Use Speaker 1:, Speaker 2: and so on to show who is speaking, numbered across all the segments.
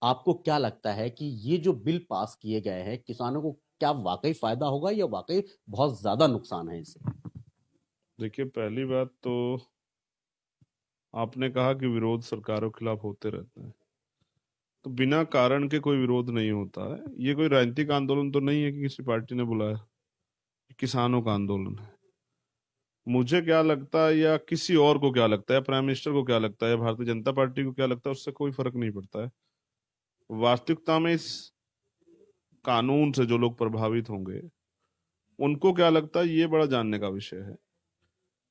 Speaker 1: आपको क्या लगता है कि ये जो बिल पास किए गए हैं, किसानों को क्या वाकई फायदा होगा या वाकई बहुत ज्यादा नुकसान है इससे?
Speaker 2: देखिए, पहली बात तो आपने कहा कि विरोध सरकारों के खिलाफ होते रहते हैं। तो बिना कारण के कोई विरोध नहीं होता है। ये कोई राजनीतिक आंदोलन तो नहीं है कि किसी पार्टी ने बुलाया। ये किसानों का आंदोलन है। मुझे क्या लगता है या किसी और को क्या लगता है, प्राइम मिनिस्टर को क्या लगता है या भारतीय जनता पार्टी को क्या लगता है, उससे कोई फर्क नहीं पड़ता है। वास्तविकता में इस कानून से जो लोग प्रभावित होंगे उनको क्या लगता है, ये बड़ा जानने का विषय है।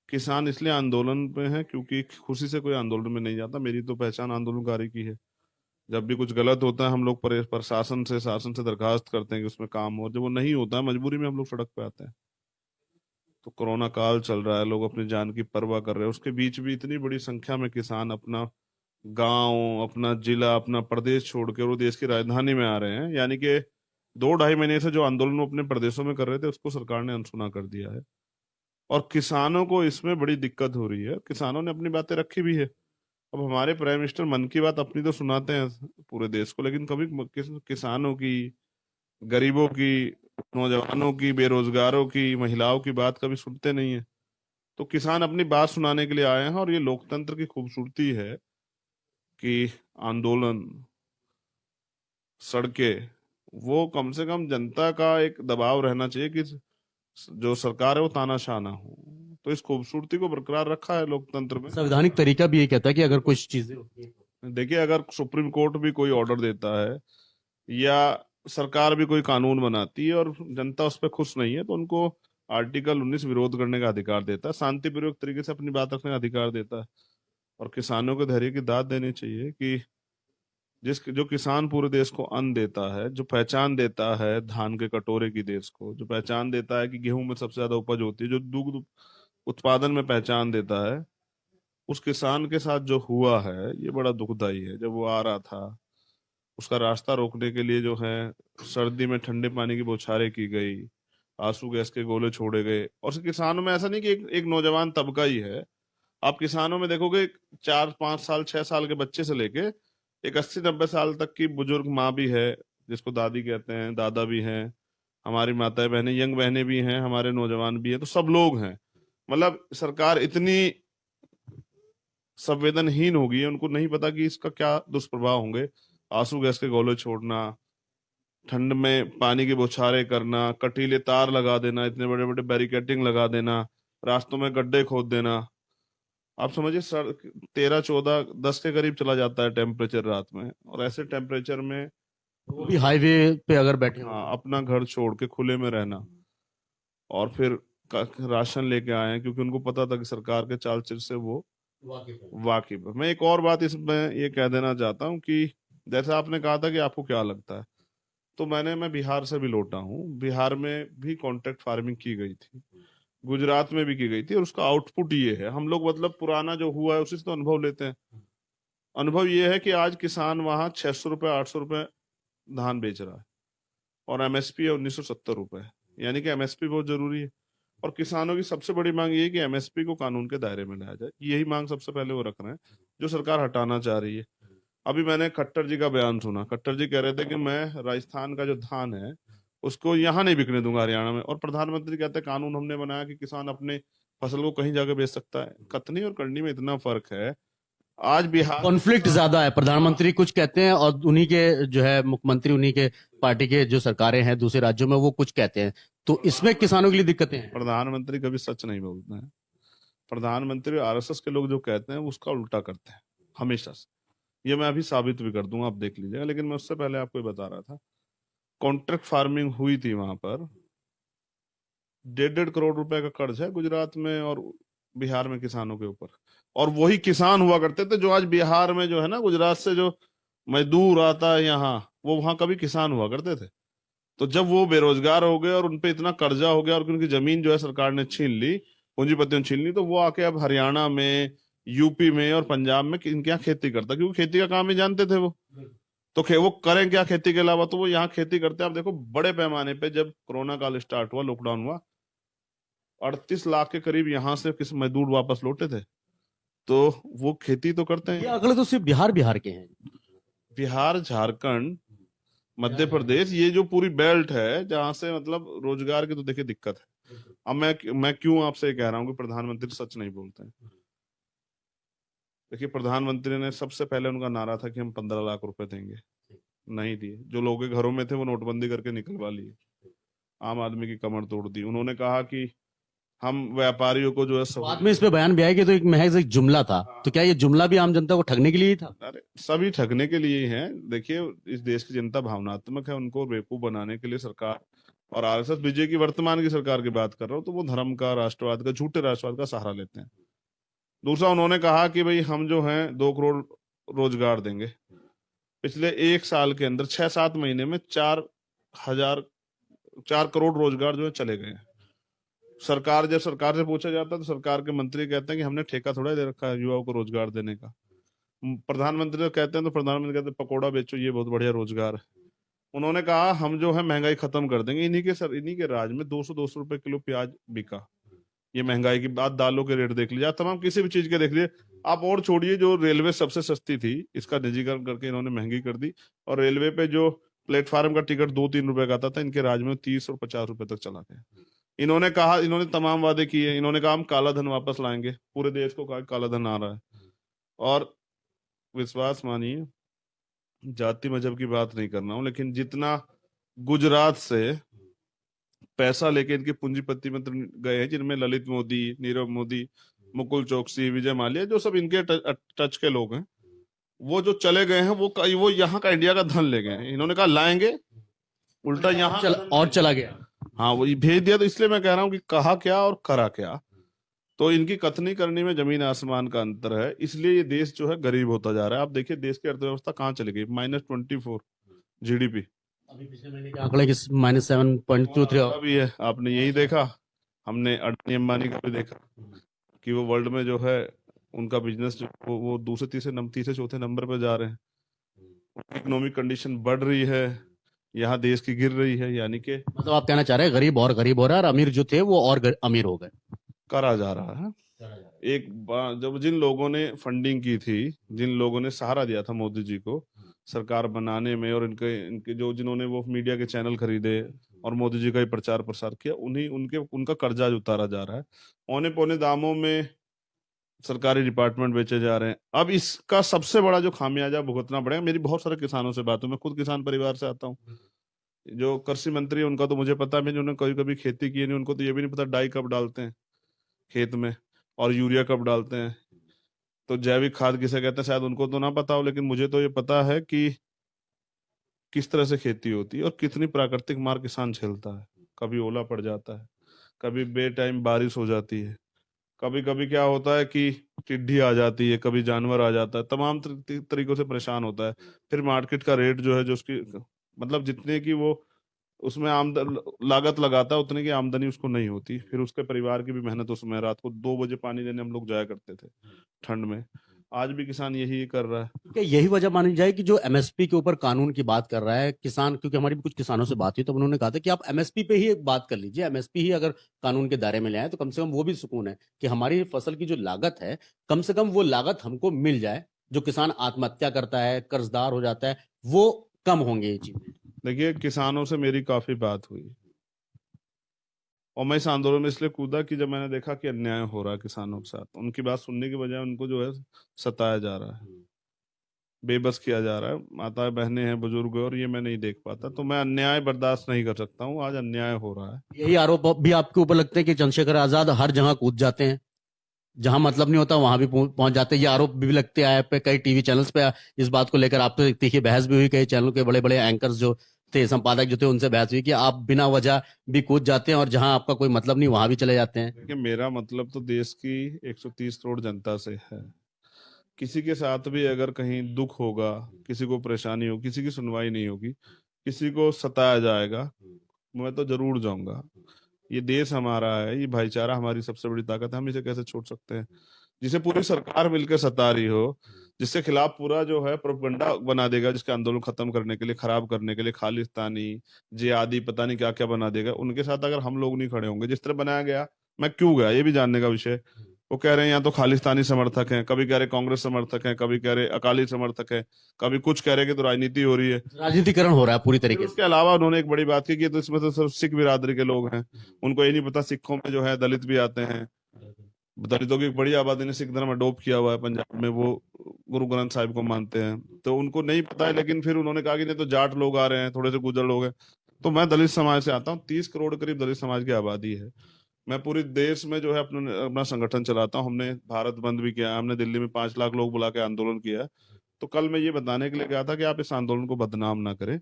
Speaker 2: किसान इसलिए आंदोलन में है क्योंकि खुशी से कोई आंदोलन में नहीं जाता। मेरी तो पहचान आंदोलनकारी की है। जब भी कुछ गलत होता है हम लोग प्रशासन से शासन से दरखास्त करते हैं कि उसमें काम हो, और जब वो नहीं होता है मजबूरी में हम लोग सड़क पे आते हैं। तो कोरोना काल चल रहा है, लोग अपनी जान की परवाह कर रहे हैं, उसके बीच भी इतनी बड़ी संख्या में किसान अपना गांव, अपना जिला, अपना प्रदेश छोड़ के वो देश की राजधानी में आ रहे हैं। यानी कि 2-2.5 महीने से जो आंदोलन वो अपने प्रदेशों में कर रहे थे उसको सरकार ने अनसुना कर दिया है। और किसानों को इसमें बड़ी दिक्कत हो रही है। किसानों ने अपनी बातें रखी भी है। अब हमारे प्राइम मिनिस्टर मन की बात अपनी तो सुनाते हैं पूरे देश को, लेकिन कभी किसानों की, गरीबों की, नौजवानों की, बेरोजगारों की, महिलाओं की बात कभी सुनते नहीं है। तो किसान अपनी बात सुनाने के लिए आए हैं, और ये लोकतंत्र की खूबसूरती है कि आंदोलन, सड़कें, वो कम से कम जनता का एक दबाव रहना चाहिए कि जो सरकार है वो तानाशाह ना हो। तो इस खूबसूरती को बरकरार रखा है लोकतंत्र में।
Speaker 1: संवैधानिक तरीका भी ये कहता है कि अगर कुछ चीजें होती हैं
Speaker 2: देखिए, अगर सुप्रीम कोर्ट भी कोई ऑर्डर देता है या सरकार भी कोई कानून बनाती है और जनता उस पर खुश नहीं है, तो उनको आर्टिकल 19 विरोध करने का अधिकार देता है, शांतिपूर्वक तरीके से अपनी बात रखने का अधिकार देता है। और किसानों को धैर्य की दाद देनी चाहिए कि जिस जो किसान पूरे देश को अन्न देता है, जो पहचान देता है धान के कटोरे की देश को, जो पहचान देता है कि गेहूं में सबसे ज्यादा उपज होती है, जो दुग्ध उत्पादन में पहचान देता है, उस किसान के साथ जो हुआ है ये बड़ा दुखदाई है। जब वो आ रहा था, उसका रास्ता रोकने के लिए जो है सर्दी में ठंडे पानी की बौछारें की गई, आंसू गैस के गोले छोड़े गए। और किसानों में ऐसा नहीं कि एक नौजवान तबका ही है। आप किसानों में देखोगे 4-5 साल 6 साल के बच्चे से लेके एक 80-90 साल तक की बुजुर्ग माँ भी है, जिसको दादी कहते हैं, दादा भी हैं, हमारी माताएं बहनें, यंग बहनें भी हैं, हमारे नौजवान भी हैं। तो सब लोग हैं। मतलब सरकार इतनी संवेदनहीन हो गई है, उनको नहीं पता कि इसका क्या दुष्प्रभाव होंगे। आंसू गैस के गोले छोड़ना, ठंड में पानी की बौछारें करना, कटीले तार लगा देना, इतने बड़े बड़े बैरिकेटिंग लगा देना, रास्तों में गड्ढे खोद देना। आप समझिए, 13, 14, 10 के करीब चला जाता है टेम्परेचर रात में, और ऐसे टेम्परेचर में
Speaker 1: वो भी हाईवे पे अगर बैठे हो
Speaker 2: हाँ,
Speaker 1: तो।
Speaker 2: अपना घर छोड़ के खुले में रहना, और फिर राशन लेके आए हैं क्योंकि उनको पता था कि सरकार के चाल चल से वो
Speaker 1: वाकिफ है।
Speaker 2: वाकिफ है। मैं एक और बात इसमें ये कह देना चाहता हूँ कि जैसे आपने कहा था कि आपको क्या लगता है, तो मैं बिहार से भी लौटा हूँ। बिहार में भी कॉन्ट्रैक्ट फार्मिंग की गई थी, गुजरात में भी की गई थी, और उसका आउटपुट ये है। हम लोग मतलब पुराना जो हुआ है उसी से तो अनुभव लेते हैं। अनुभव ये है कि आज किसान वहां 600 रुपये 800 रुपये धान बेच रहा है, और एमएसपी है 1970 रुपये। यानी कि एमएसपी बहुत जरूरी है। और किसानों की सबसे बड़ी मांग ये है कि एमएसपी को कानून के दायरे में लाया जाए। यही मांग सबसे पहले वो रख रहे हैं, जो सरकार हटाना चाह रही है। अभी मैंने खट्टर जी का बयान सुना। खट्टर जी कह रहे थे कि मैं राजस्थान का जो धान है उसको यहाँ नहीं बिकने दूंगा, हरियाणा में। और प्रधानमंत्री कहते हैं कानून हमने बनाया कि किसान अपने फसल को कहीं जाकर बेच सकता है। कथनी और करनी में इतना फर्क है। आज बिहार में
Speaker 1: कॉन्फ्लिक्ट
Speaker 2: किसान,
Speaker 1: ज्यादा है,
Speaker 2: हाँ,
Speaker 1: प्रधानमंत्री कुछ कहते हैं और उन्हीं के जो है मुख्यमंत्री, उन्हीं के पार्टी के जो सरकारें हैं दूसरे राज्यों में वो कुछ कहते हैं। तो इसमें किसानों के लिए दिक्कतें हैं।
Speaker 2: प्रधानमंत्री कभी सच नहीं बोलते हैं। प्रधानमंत्री आरएसएस के लोग जो कहते हैं उसका उल्टा करते हैं हमेशा से। ये मैं अभी साबित भी कर दूंगा, आप देख लीजिएगा। लेकिन मैं उससे पहले आपको ये बता रहा था, कॉन्ट्रैक्ट फार्मिंग हुई थी वहां पर। 1.5-1.5 करोड़ रुपए का कर्ज है गुजरात में और बिहार में किसानों के ऊपर। और वही किसान हुआ करते थे जो आज बिहार में जो है ना, गुजरात से जो मजदूर आता है यहाँ, वो वहां कभी किसान हुआ करते थे। तो जब वो बेरोजगार हो गए और उनपे इतना कर्जा हो गया और उनकी जमीन जो है सरकार ने छीन ली, पूंजीपतियों ने छीन ली, तो वो आके अब हरियाणा में, यूपी में और पंजाब में इनके यहाँ खेती करता, क्योंकि खेती का काम ही जानते थे वो। तो वो करें क्या खेती के अलावा, तो वो यहाँ खेती करते हैं। आप देखो बड़े पैमाने पे जब कोरोना काल स्टार्ट हुआ, लॉकडाउन हुआ, 38 लाख के करीब यहाँ से किस मजदूर वापस लौटे थे। तो वो खेती तो करते
Speaker 1: ये
Speaker 2: हैं।
Speaker 1: आंकड़े तो सिर्फ बिहार बिहार के हैं।
Speaker 2: बिहार, झारखंड, मध्य प्रदेश, ये जो पूरी बेल्ट है जहां से मतलब रोजगार की तो देखिए दिक्कत है। अब मैं क्यों आपसे ये कह रहा हूँ कि प्रधानमंत्री सच नहीं बोलते हैं। देखिए, प्रधानमंत्री ने सबसे पहले उनका नारा था कि हम 15 लाख रुपए देंगे, नहीं दिए। जो लोगों के घरों में थे वो नोटबंदी करके निकलवा लिए, आम आदमी की कमर तोड़ दी। उन्होंने कहा कि हम व्यापारियों को जो है
Speaker 1: बाद में इस पे बयान भी आया कि तो एक महज एक जुमला था, तो क्या ये जुमला भी आम जनता को ठगने के लिए ही था?
Speaker 2: अरे सभी ठगने के लिए ही हैं। देखिए, इस देश की जनता भावनात्मक है, उनको बेवकूफ बनाने के लिए सरकार और आरएसएस बीजेपी की वर्तमान की सरकार की बात कर रहा हूँ, तो वो धर्म का, राष्ट्रवाद का, झूठे राष्ट्रवाद का सहारा लेते हैं। दूसरा, उन्होंने कहा कि भाई हम जो हैं 2 करोड़ रोजगार देंगे। पिछले 1 साल के अंदर 6-7 महीने में 4 करोड़ रोजगार जो है चले गए हैं। जब सरकार से पूछा जाता है तो सरकार के मंत्री कहते हैं कि हमने ठेका थोड़ा दे रखा है युवाओं को रोजगार देने का। प्रधानमंत्री को कहते हैं तो प्रधानमंत्री कहते हैं पकौड़ा बेचो, ये बहुत बढ़िया रोजगार है। उन्होंने कहा हम जो है महंगाई खत्म कर देंगे। इन्हीं के राज में 200 रुपए किलो प्याज बिका। ये महंगाई की बात, दालों के रेट देख लीजिए आप, तमाम किसी भी चीज के देख लीजिए आप। और छोड़िए, जो रेलवे सबसे सस्ती थी इसका निजीकरण करके इन्होंने महंगी कर दी। और रेलवे पे जो प्लेटफार्म का टिकट 2-3 रुपए का आता था, इनके राज में 30 और 50 रुपए तक चला गया। इन्होंने तमाम वादे किए। इन्होंने कहा हम काला धन वापस लाएंगे, पूरे देश को कहा काला धन आ रहा है। और विश्वास मानिए, जाति मजहब की बात नहीं करना हूं, लेकिन जितना गुजरात से पैसा लेके इनके पूंजीपति मंत्री गए हैं, जिनमें ललित मोदी, नीरव मोदी, मुकुल चौकसी, विजय माल्या, जो सब इनके टच के लोग हैं, वो जो चले गए हैं, वो यहाँ का, इंडिया का धन ले गए हैं। इन्होंने कहा लाएंगे, उल्टा यहाँ
Speaker 1: और चला गया।
Speaker 2: हाँ वो भेज दिया। तो इसलिए मैं कह रहा हूँ कि कहा क्या और करा क्या। तो इनकी कथनी करनी में जमीन आसमान का अंतर है। इसलिए ये देश जो है गरीब होता जा रहा है। आप देखिए देश की अर्थव्यवस्था कहाँ चली गई, -24 जीडीपी
Speaker 1: अभी पिछले महीने के आंकड़े की -7.23
Speaker 2: भी है। आपने यही देखा, हमने अडानी अंबानी का भी देखा कि वो वर्ल्ड में जो है उनका बिजनेस जो वो दूसरे तीसरे चौथे नंबर पर जा रहे हैं। इकोनॉमिक कंडीशन बढ़ रही है, यहाँ देश की गिर रही है। यानी कि
Speaker 1: मतलब आप कहना चाह रहे हैं गरीब और गरीब हो रहा है और अमीर जो थे वो और अमीर हो गए।
Speaker 2: करा जा रहा है। जब जिन लोगों ने फंडिंग की थी, जिन लोगों ने सहारा दिया था मोदी जी को सरकार बनाने में, और इनके इनके जो जिन्होंने वो मीडिया के चैनल खरीदे और मोदी जी का ही प्रचार प्रसार किया, उनका कर्जा उतारा जा रहा है। औने पौने दामों में सरकारी डिपार्टमेंट बेचे जा रहे हैं। अब इसका सबसे बड़ा जो खामियाजा भुगतना पड़ेगा। मेरी बहुत सारे किसानों से बात हुई, मैं खुद किसान परिवार से आता हूँ। जो कृषि मंत्री है उनका तो मुझे पता है, जिन्होंने कभी कभी खेती की नहीं, उनको तो ये भी नहीं पता डाई कब डालते हैं खेत में और यूरिया कब डालते हैं। तो जैविक खाद किसे कहते हैं शायद उनको तो ना पता हो, लेकिन मुझे तो ये पता है कि किस तरह से खेती होती है और कितनी प्राकृतिक मार किसान झेलता है। कभी ओला पड़ जाता है, कभी बेटाइम बारिश हो जाती है, कभी कभी क्या होता है कि टिड्डी आ जाती है, कभी जानवर आ जाता है, तमाम तरीकों से परेशान होता है। फिर मार्केट का रेट जो है, जो उसकी मतलब जितने की वो उसमें आमदन लागत लगाता है उतने की आमदनी उसको नहीं होती। फिर उसके परिवार की भी मेहनत। उसमें रात को 2 बजे पानी लेने हम लोग जाया करते थे ठंड में। आज भी किसान यही कर रहा है।
Speaker 1: क्या यही वजह मानी जाए कि जो एमएसपी के ऊपर कानून की बात कर रहा है किसान, क्योंकि हमारी भी कुछ किसानों से बात हुई तो उन्होंने कहा था कि आप एमएसपी पे ही एक बात कर लीजिए, एमएसपी ही अगर कानून के दायरे में ले आए तो कम से कम वो भी सुकून है कि हमारी फसल की जो लागत है, कम से कम वो लागत हमको मिल जाए। जो किसान आत्महत्या करता है, कर्जदार हो जाता है, वो कम होंगे ये चीजें।
Speaker 2: देखिए, किसानों से मेरी काफी बात हुई और मैं इस आंदोलन में इसलिए कूदा कि जब मैंने देखा कि अन्याय हो रहा है किसानों के साथ, उनकी बात सुनने के बजाय उनको जो है सताया जा रहा है, बेबस किया जा रहा है। माताएं बहनें हैं, बुजुर्ग हैं, और ये मैं नहीं देख पाता। तो मैं अन्याय बर्दाश्त नहीं कर सकता हूँ। आज अन्याय हो रहा है।
Speaker 1: यही आरोप भी आपके ऊपर लगते हैं कि चंद्रशेखर आजाद हर जगह कूद जाते हैं, जहां मतलब नहीं होता वहां भी पहुंच जाते हैं। ये आरोप भी लगते हैं पे कई टीवी चैनल्स पे इस बात को लेकर। आप तो देखिए बहस भी हुई, कई चैनल के बड़े बड़े एंकर्स जो थे, संपादक जो थे, उनसे बहस हुई कि आप बिना वजह भी कूद जाते हैं और जहां आपका कोई मतलब नहीं वहां भी चले जाते हैं।
Speaker 2: देखिए, मेरा मतलब तो देश की 130 करोड़ जनता से है। किसी के साथ भी अगर कहीं दुख होगा, किसी को परेशानी हो, किसी की सुनवाई नहीं होगी, किसी को सताया जाएगा, मैं तो जरूर जाऊंगा। ये देश हमारा है, ये भाईचारा हमारी सबसे बड़ी ताकत है। हम इसे कैसे छोड़ सकते हैं? जिसे पूरी सरकार मिलकर सता रही हो, जिसके खिलाफ पूरा जो है प्रोपगंडा बना देगा, जिसके आंदोलन खत्म करने के लिए, खराब करने के लिए, खालिस्तानी, जिहादी, पता नहीं क्या क्या बना देगा, उनके साथ अगर हम लोग नहीं खड़े होंगे जिस तरह बनाया गया। मैं क्यों गया ये भी जानने का विषय। वो कह रहे हैं या तो खालिस्तानी समर्थक हैं, कभी कह रहे कांग्रेस समर्थक हैं, कभी कह रहे अकाली समर्थक हैं, कभी कुछ कह रहे कि तो राजनीति हो रही है।
Speaker 1: राजनीतिकरण हो रहा है पूरी
Speaker 2: फिर
Speaker 1: तरीके
Speaker 2: उसके
Speaker 1: से।
Speaker 2: अलावा उन्होंने एक बड़ी बात की कि तो इसमें तो सिर्फ सिख बिरादरी के लोग हैं, उनको ये नहीं पता सिखों में जो है दलित भी आते हैं। दलितों की एक बड़ी आबादी ने सिख धर्म अडोप्ट किया हुआ है पंजाब में, वो गुरु ग्रंथ साहिब को मानते हैं, तो उनको नहीं पता है। लेकिन फिर उन्होंने कहा कि नहीं तो जाट लोग आ रहे हैं, थोड़े से गुजर लोग हैं। तो मैं दलित समाज से आता हूँ, 30 करोड़ करीब दलित समाज की आबादी है। मैं पूरी देश में जो है अपने अपना संगठन चलाता हूँ, हमने भारत बंद भी किया है, हमने दिल्ली में 5 लाख लोग बुला के आंदोलन किया है। तो कल मैं ये बताने के लिए गया था कि आप इस आंदोलन को बदनाम ना करें,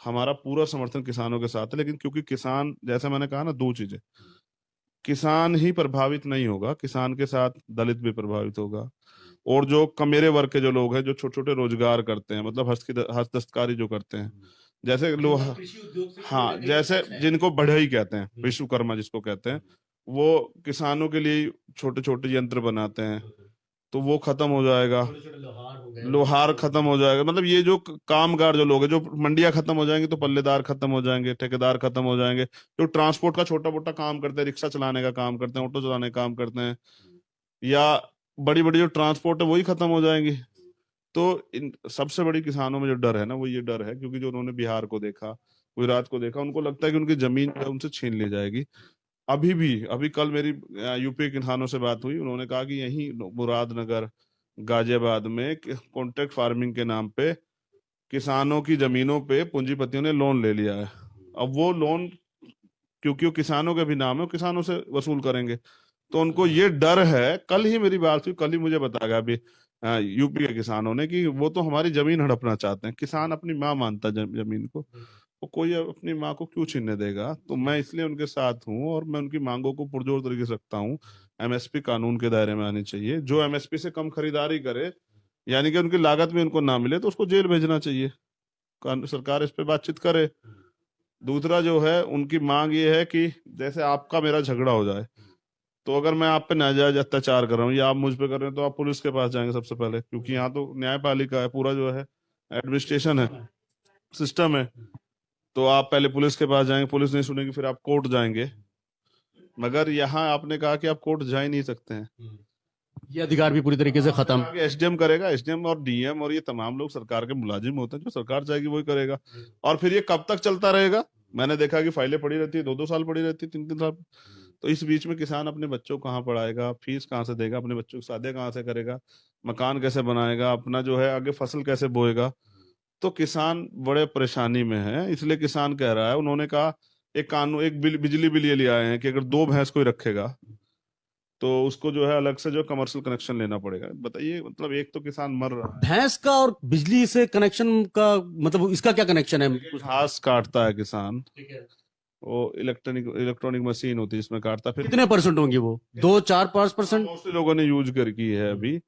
Speaker 2: हमारा पूरा समर्थन किसानों के साथ है। लेकिन क्योंकि किसान, जैसे मैंने कहा ना, दो चीजें, किसान ही प्रभावित नहीं होगा, किसान के साथ दलित भी प्रभावित होगा, और जो कमेरे वर्ग के जो लोग हैं, जो छोटे छोटे रोजगार करते हैं, मतलब हस्त दस्तकारी जो करते हैं, जैसे लोग, हाँ, जैसे जिनको बढ़ई कहते हैं, विश्वकर्मा जिसको कहते हैं, वो किसानों के लिए छोटे छोटे यंत्र बनाते हैं, तो वो खत्म हो जाएगा। लोहार खत्म हो जाएगा, मतलब ये जो कामगार जो लोग हैं, जो मंडियां खत्म हो जाएंगी तो पल्लेदार खत्म हो जाएंगे, ठेकेदार खत्म हो जाएंगे, जो ट्रांसपोर्ट का छोटा मोटा काम करते हैं, रिक्शा चलाने का काम करते हैं, ऑटो चलाने का काम करते हैं, या बड़ी बड़ी जो ट्रांसपोर्ट है वही खत्म हो जाएंगी। तो इन सबसे बड़ी किसानों में जो डर है ना, वो ये डर है, क्योंकि जो उन्होंने बिहार को देखा, गुजरात को देखा, उनको लगता है कि उनकी जमीन जो है उनसे छीन ली जाएगी। अभी कल मेरी यूपी के किसानों से बात हुई, उन्होंने कहा कि यहीं मुरादनगर, गाजियाबाद में कॉन्ट्रैक्ट फार्मिंग के नाम पे किसानों की जमीनों पे पूंजीपतियों ने लोन ले लिया है। अब वो लोन, क्योंकि वो किसानों के भी नाम है, वो किसानों से वसूल करेंगे, तो उनको ये डर है। कल ही मेरी बात हुई, कल ही मुझे बताया अभी यूपी के किसानों ने कि वो तो हमारी जमीन हड़पना चाहते हैं। किसान अपनी माँ मानता है जमीन को, वो कोई अपनी माँ को क्यों छीनने देगा। तो मैं इसलिए उनके साथ हूँ, और मैं उनकी मांगों को पुरजोर तरीके से रखता हूँ। एमएसपी कानून के दायरे में आनी चाहिए, जो एमएसपी से कम खरीदारी करे, यानी कि उनकी लागत में उनको ना मिले, तो उसको जेल भेजना चाहिए। सरकार इस पे बातचीत करे। दूसरा जो है, उनकी मांग ये है कि जैसे आपका मेरा झगड़ा हो जाए, तो अगर मैं आप पे नाजायज अत्याचार कर रहा हूँ या आप मुझ पे कर रहे हैं, तो आप पुलिस के पास जाएंगे सबसे पहले, क्योंकि यहाँ तो न्यायपालिका है, पूरा जो है एडमिनिस्ट्रेशन है, सिस्टम है। तो आप पहले पुलिस के पास जाएंगे, पुलिस नहीं सुनेगी, फिर आप कोर्ट जाएंगे। मगर यहाँ आपने कहा कि आप कोर्ट जा ही नहीं सकते हैं।
Speaker 1: ये अधिकार भी पूरी तरीके से खत्म।
Speaker 2: एसडीएम करेगा, एसडीएम और डीएम और ये तमाम लोग सरकार के मुलाजिम होते हैं, जो सरकार चाहेगी वही करेगा। और फिर ये कब तक चलता रहेगा? मैंने देखा कि फाइलें पड़ी रहती है, 2-2 साल पड़ी रहती है, 3-3 साल। तो इस बीच में किसान अपने बच्चों को कहाँ पढ़ाएगा, फीस कहाँ से देगा, अपने बच्चों की शादी कहाँ से करेगा, मकान कैसे बनाएगा, अपना जो है आगे फसल कैसे बोएगा। तो किसान बड़े परेशानी में है, इसलिए किसान कह रहा है, उन्होंने कहा एक कानून, एक बिजली बिल ये ले आए हैं कि अगर 2 भैंस कोई रखेगा तो उसको जो है अलग से जो कमर्शियल कनेक्शन लेना पड़ेगा। बताइए, मतलब एक तो किसान मर रहा है।
Speaker 1: भैंस का और बिजली से कनेक्शन का मतलब इसका क्या कनेक्शन है?
Speaker 2: घास काटता है किसान, वो इलेक्ट्रॉनिक मशीन होती है जिसमें काटता, फिर
Speaker 1: कितने परसेंट होंगे वो? 2-4-5%?
Speaker 2: बहुत से लोगों ने यूज कर की है अभी,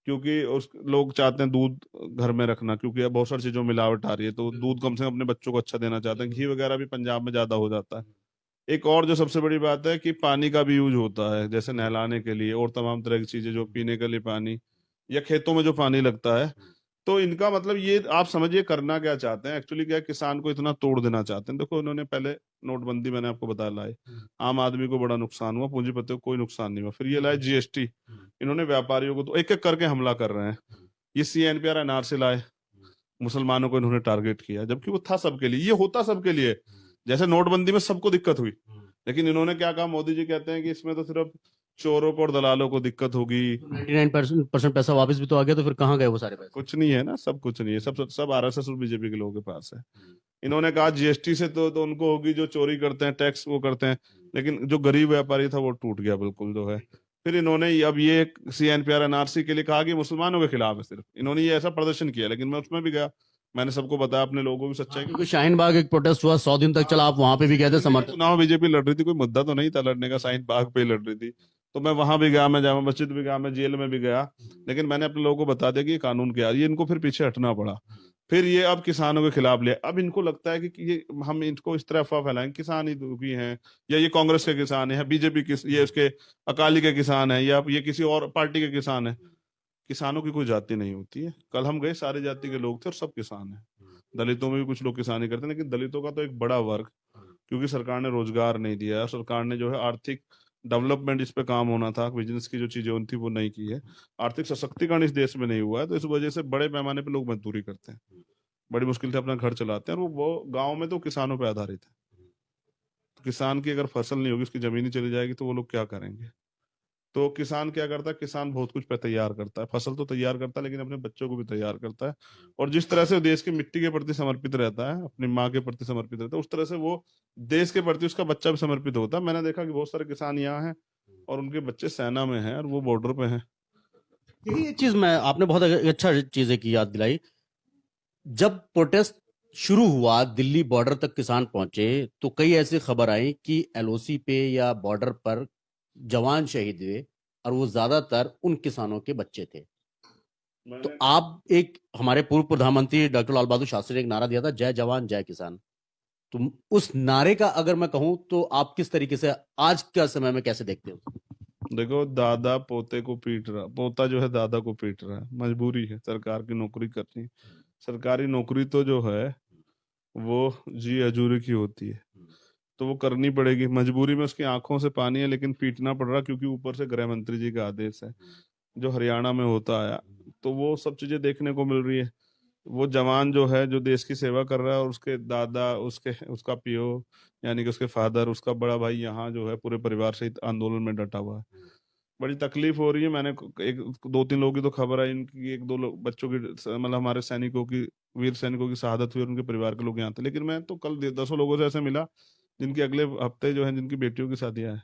Speaker 2: क्योंकि उस लोग चाहते हैं दूध घर में रखना, क्योंकि अब बहुत सारी चीजों में मिलावट आ रही है, तो दूध कम से कम अपने बच्चों को अच्छा देना चाहते हैं। घी वगैरह भी पंजाब में ज्यादा हो जाता है। एक और जो सबसे बड़ी बात है कि पानी का भी यूज होता है, जैसे नहलाने के लिए और तमाम तरह की चीजें, जो पीने के लिए पानी या खेतों में जो पानी लगता है। तो इनका मतलब ये आप समझिए करना क्या चाहते हैं एक्चुअली, क्या किसान को इतना तोड़ देना चाहते हैं। देखो, इन्होंने पहले नोटबंदी, मैंने आपको बताया, लाए, आम आदमी को बड़ा नुकसान हुआ, पूंजीपतियों को कोई नुकसान नहीं हुआ। फिर ये लाए जीएसटी, इन्होंने व्यापारियों को तो एक एक करके हमला कर रहे हैं। ये सीएनपीआर एनआरसी लाए, मुसलमानों को इन्होंने टारगेट किया, जबकि वो था सबके लिए, ये होता सबके लिए। जैसे नोटबंदी में सबको दिक्कत हुई, लेकिन इन्होंने क्या कहा, मोदी जी कहते हैं कि इसमें तो सिर्फ चोरों को और दलालों को दिक्कत होगी।
Speaker 1: 99% पैसा वापस भी तो आ गया, तो फिर कहाँ गए वो सारे पैसे?
Speaker 2: कुछ नहीं है ना, सब कुछ नहीं है, सब सब आरएसएस और बीजेपी के लोगों के पास है। इन्होंने कहा जीएसटी से तो उनको होगी, जो चोरी करते हैं टैक्स वो करते हैं, लेकिन जो गरीब व्यापारी था वो टूट गया बिल्कुल जो है। फिर इन्होंने अब ये सीएनपीआर एनआरसी के लिए कहा कि मुसलमानों के खिलाफ है सिर्फ, इन्होंने ये ऐसा प्रदर्शन किया। लेकिन मैं उसमें भी गया, मैंने सबको बताया, अपने लोगों को भी सच्चाई
Speaker 1: क्योंकि शाहीन बाग एक प्रोटेस्ट हुआ 100 दिन तक चला, आप वहां पे भी गए थे समर्थन?
Speaker 2: चुनाव बीजेपी लड़ रही थी, कोई मुद्दा तो नहीं था लड़ने का, शाहीन बाग पे ही लड़ रही थी। तो मैं वहां भी गया, मैं जामा मस्जिद भी गया, मैं जेल में भी गया। लेकिन मैंने अपने लोगों को बता दिया कि ये कानून क्या है। ये इनको फिर पीछे हटना पड़ा। फिर ये अब किसानों के खिलाफ लिया। अब इनको लगता है कि ये हम इनको इस तरह अफवाह फैलाएंगे, किसान ही दुखी हैं, या ये कांग्रेस के किसान है, बीजेपी के, ये उसके अकाली के किसान है, या ये किसी और पार्टी के किसान है। किसानों की कोई जाति नहीं होती है। कल हम गए, सारी जाति के लोग थे और सब किसान है। दलितों में भी कुछ लोग किसानी करते हैं, लेकिन दलितों का तो एक बड़ा वर्ग, क्योंकि सरकार ने रोजगार नहीं दिया, सरकार ने जो है आर्थिक डेवलपमेंट इस पे काम होना था, बिजनेस की जो चीजें होनी थी वो नहीं की है, आर्थिक सशक्तिकरण इस देश में नहीं हुआ है, तो इस वजह से बड़े पैमाने पे लोग मजदूरी करते हैं, बड़ी मुश्किल से अपना घर चलाते हैं, और वो गाँव में तो किसानों पे आधारित है। तो किसान की अगर फसल नहीं होगी, उसकी जमीन ही चली जाएगी, तो वो लोग क्या करेंगे? तो किसान क्या करता है, किसान बहुत कुछ पे तैयार करता है, फसल तो तैयार करता है लेकिन अपने बच्चों को भी तैयार करता है, और जिस तरह से वो देश की मिट्टी के प्रति समर्पित रहता है, अपनी माँ के प्रति समर्पित रहता है, उस तरह से वो देश के प्रति उसका बच्चा भी समर्पित होता है। मैंने देखा कि बहुत सारे किसान यहाँ हैं और उनके बच्चे सेना में हैं और वो बॉर्डर पे हैं।
Speaker 1: यही चीज मैं आपने बहुत अच्छा चीजें की याद दिलाई। जब प्रोटेस्ट शुरू हुआ, दिल्ली बॉर्डर तक किसान पहुंचे, तो कई ऐसी खबर आई कि एलओसी पे या बॉर्डर पर जवान शहीद हुए, और वो ज्यादातर उन किसानों के बच्चे थे। तो
Speaker 2: मैंने
Speaker 1: आप एक, हमारे पूर्व प्रधानमंत्री डॉक्टर लाल बहादुर शास्त्री ने एक नारा दिया था, जय जवान जय किसान। तो उस नारे का अगर मैं कहूं तो आप किस तरीके से आज के समय में कैसे देखते हो?
Speaker 2: देखो, दादा पोते को पीट रहा, पोता जो है दादा को पीट रहा है, मजबूरी है सरकार की नौकरी करनी। सरकारी नौकरी तो जो है वो जी हजूरी की होती है, तो वो करनी पड़ेगी, मजबूरी में उसकी आंखों से पानी है, लेकिन पीटना पड़ रहा क्योंकि ऊपर से गृह मंत्री जी का आदेश है जो हरियाणा में होता आया। तो वो सब चीजें देखने को मिल रही है। वो जवान जो है, जो देश की सेवा कर रहा है, और उसके दादा, उसका पियो, यानी कि उसके फादर, उसका बड़ा भाई यहाँ जो है पूरे परिवार सहित आंदोलन में डटा हुआ है। बड़ी तकलीफ हो रही है। मैंने एक दो तीन लोगों की तो खबर आई, इनकी एक दो लोग बच्चों की, मतलब हमारे सैनिकों की, वीर सैनिकों की शहादत हुई और उनके परिवार के लोग यहाँ थे, लेकिन मैं तो कल दसों लोगों से ऐसे मिला जिनकी अगले हफ्ते जो है, जिनकी बेटियों की शादियां हैं,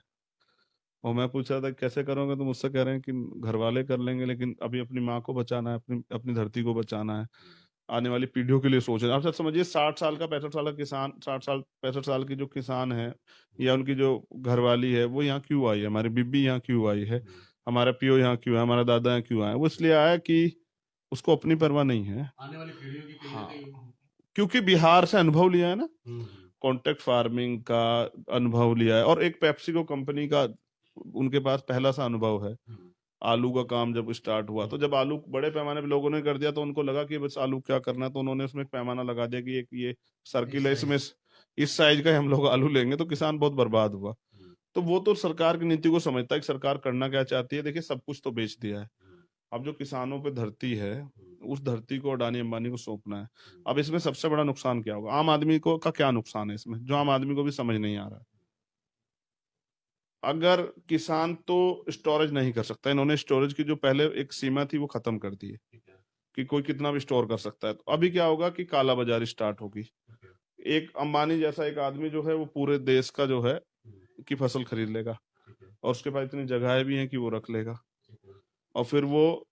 Speaker 2: और मैं पूछ रहा था कैसे करोगे, तो मुझसे कह रहे हैं कि घर वाले कर लेंगे, लेकिन अभी अपनी माँ को बचाना है, अपनी अपनी धरती को बचाना है, आने वाली पीढ़ियों के लिए सोच रहे हैं। आप सब समझिए, 60 साल का 65 साल का किसान, 60 साल 65 साल की जो किसान है या उनकी जो घरवाली है, वो यहाँ क्यों आई है, हमारी बीबी यहाँ क्यों आई है, हमारा पियो यहाँ क्यों है, हमारा दादा यहाँ क्यों आया? वो इसलिए आया कि उसको अपनी परवाह नहीं है,
Speaker 1: आने वाली पीढ़ियों की कहीं ना
Speaker 2: हाँ,
Speaker 1: कहीं।
Speaker 2: क्योंकि बिहार से अनुभव लिया है ना,
Speaker 1: हम्म।
Speaker 2: कॉन्ट्रैक्ट फार्मिंग का अनुभव लिया है, और एक पेप्सिको कंपनी का उनके पास पहला सा अनुभव है। आलू का काम जब स्टार्ट हुआ, तो जब आलू बड़े पैमाने पे लोगों ने कर दिया, तो उनको लगा कि बस आलू क्या करना है, तो उन्होंने उसमें एक पैमाना लगा दिया कि एक ये सर्किल है, इसमें इस साइज का ही हम लोग आलू लेंगे, तो किसान बहुत बर्बाद हुआ। तो वो तो सरकार की नीति को समझता है कि सरकार करना क्या चाहती है। देखिए, सब कुछ तो बेच दिया है, अब जो किसानों पे धरती है, उस धरती को अडानी अंबानी को सौंपना है। अब इसमें सबसे बड़ा नुकसान क्या होगा, आम आदमी को का क्या नुकसान है इसमें, जो आम आदमी को भी समझ नहीं आ रहा है। अगर किसान तो स्टोरेज नहीं कर सकता, इन्होंने स्टोरेज की जो पहले एक सीमा थी वो खत्म कर दी है कि कोई कितना भी स्टोर कर सकता है। तो अभी क्या होगा कि काला बाजारी स्टार्ट होगी। एक अंबानी जैसा एक आदमी जो है, वो पूरे देश का जो है की फसल खरीद लेगा, और उसके पास इतनी जगहें भी हैं कि वो रख लेगा, और फिर वो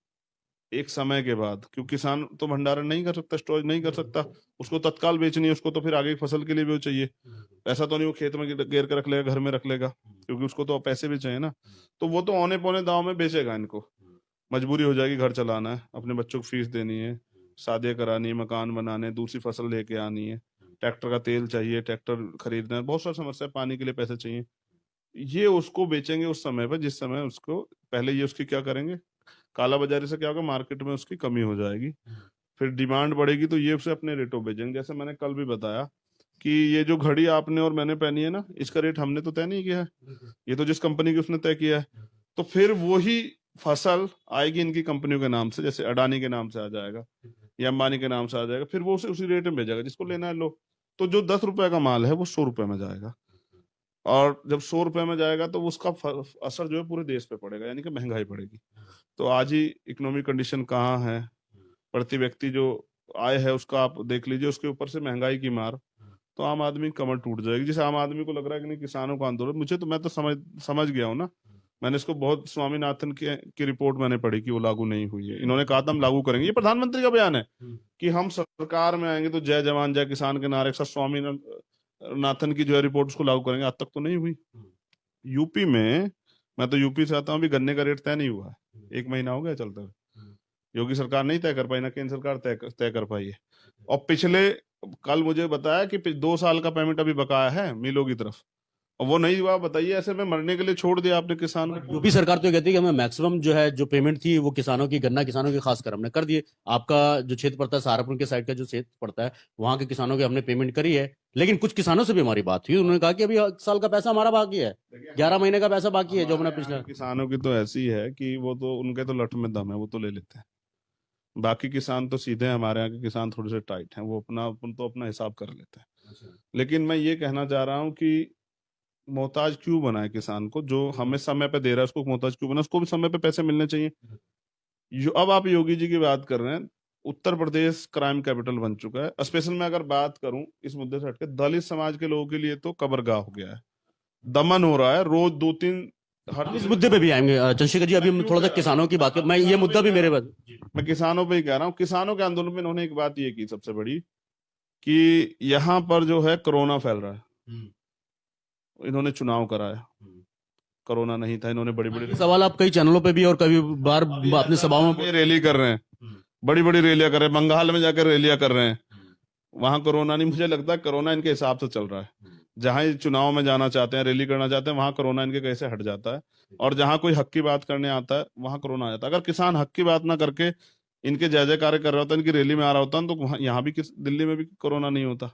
Speaker 2: एक समय के बाद, क्योंकि किसान तो भंडारण नहीं कर सकता, स्टोरेज नहीं कर सकता, उसको तत्काल बेचनी है, उसको तो फिर आगे की फसल के लिए भी वो चाहिए। ऐसा तो नहीं वो खेत में घेर के रख लेगा, घर में रख लेगा, क्योंकि उसको तो पैसे भी चाहिए ना। तो वो तो औने पौने दाव में बेचेगा इनको, मजबूरी हो जाएगी, घर चलाना है, अपने बच्चों को फीस देनी है, शादियां करानी है, मकान बनाने, दूसरी फसल लेके आनी है, ट्रैक्टर का तेल चाहिए, ट्रैक्टर खरीदना है, बहुत सारी समस्या, पानी के लिए पैसे चाहिए। ये उसको बेचेंगे उस समय पर जिस समय उसको, पहले ये उसकी क्या करेंगे, काला बाजारी से क्या होगा, मार्केट में उसकी कमी हो जाएगी, फिर डिमांड बढ़ेगी, तो ये उसे अपने रेटों बेचेंगे। जैसे मैंने कल भी बताया कि ये जो घड़ी आपने और मैंने पहनी है ना, इसका रेट हमने तो तय नहीं किया है, ये तो जिस कंपनी की उसने तय किया है। तो फिर वही फसल आएगी इनकी कंपनियों के नाम से, जैसे अडानी के नाम से आ जाएगा या अंबानी के नाम से आ जाएगा, फिर वो उसे उसी रेट में भेजेगा, जिसको लेना है लो। तो जो 10 रुपए का माल है वो 100 रुपए में जाएगा, और जब 100 रुपए में जाएगा तो उसका असर जो है पूरे देश पे पड़ेगा, यानी कि महंगाई बढ़ेगी। तो आज ही इकोनॉमिक कंडीशन कहाँ है, प्रति व्यक्ति जो आय है उसका आप देख लीजिए, उसके ऊपर से महंगाई की मार, तो आम आदमी की कमर टूट जाएगी। जिस आम आदमी को लग रहा है कि नहीं किसानों का आंदोलन, मुझे तो, मैं तो समझ गया हूँ ना। मैंने इसको बहुत, स्वामीनाथन की रिपोर्ट मैंने पढ़ी कि वो लागू नहीं हुई है, इन्होंने कहा था हम लागू करेंगे, ये प्रधानमंत्री का बयान है कि हम सरकार में आएंगे तो जय जवान जय किसान के नारे के साथ स्वामीनाथन की जो है रिपोर्ट उसको लागू करेंगे। आज तक तो नहीं हुई। यूपी में, मैं तो यूपी से आता हूँ, अभी गन्ने का रेट तय नहीं हुआ है, 1 महीना हो गया चलते हुए, योगी सरकार नहीं तय कर पाई, ना केंद्र सरकार तय कर पाई है। और पिछले, कल मुझे बताया कि 2 साल का पेमेंट अभी बकाया है मिलों की तरफ, और वो नहीं हुआ, बताइए, ऐसे में मरने के लिए छोड़ दिया आपने किसान को।
Speaker 1: यूपी सरकार तो ये कहती है कि हमें मैक्सिमम जो है जो पेमेंट थी वो किसानों की, गन्ना किसानों की खासकर हमने कर दिए। आपका जो क्षेत्र पड़ता है सहारनपुर के साइड का जो क्षेत्र पड़ता है, वहां के किसानों की हमने पेमेंट करी है। लेकिन कुछ किसानों से भी हमारी बात हुई, उन्होंने कहा कि अभी साल का पैसा हमारा बाकी है, 11 महीने का पैसा बाकी है जो हमने
Speaker 2: हमारे यहाँ
Speaker 1: पिछला।
Speaker 2: के किसानों की तो ऐसी है कि वो तो, उनके तो लठ में दम है, वो तो ले लेते हैं। बाकी किसान तो सीधे हैं, हमारे यहाँ के किसान थोड़े से टाइट हैं, वो अपना अपन तो अपना हिसाब कर लेते हैं। लेकिन मैं ये कहना चाह रहा हूँ कि मोहताज क्यों बनाए किसान को? जो हमें समय पे दे रहा है उसको मोहताज क्यों बना? उसको भी समय पे पैसे मिलने चाहिए। अब आप योगी जी की बात कर रहे हैं, उत्तर प्रदेश क्राइम कैपिटल बन चुका है। स्पेशल मैं अगर बात करूं इस मुद्दे से हटके, दलित समाज के लोगों के लिए तो कब्रगाह हो गया है, दमन हो रहा है, रोज 2-3 हर
Speaker 1: हम इस मुद्दे पे भी आएंगे चंद्रशेखर जी, अभी हम थोड़ा सा किसानों की बात कर, मैं ये मुद्दा भी मेरे पास।
Speaker 2: मैं किसानों पे ही कह रहा हूँ। किसानों के आंदोलन में इन्होंने एक बात ये की सबसे बड़ी, कि यहाँ पर जो है कोरोना फैल रहा है, इन्होंने चुनाव कराया, कोरोना नहीं था, इन्होंने बड़ी बड़ी
Speaker 1: ये सवाल आप कई चैनलों पे भी और कई बार अपनी सभाओं में।
Speaker 2: रैली कर रहे हैं, बड़ी बड़ी रैलियां कर रहे हैं, बंगाल में जाकर रैलियां कर रहे हैं, वहां कोरोना नहीं। मुझे लगता है कोरोना इनके हिसाब से चल रहा है। जहां ये चुनाव में जाना चाहते हैं, रैली करना चाहते हैं, वहां कोरोना इनके कैसे हट जाता है, और जहां कोई हक की बात करने आता है वहां कोरोना आ जाता है। अगर किसान हक की बात ना करके इनके जय जयकार कर रहा होता, इनकी रैली में आ रहा होता, तो यहाँ भी दिल्ली में भी कोरोना नहीं होता।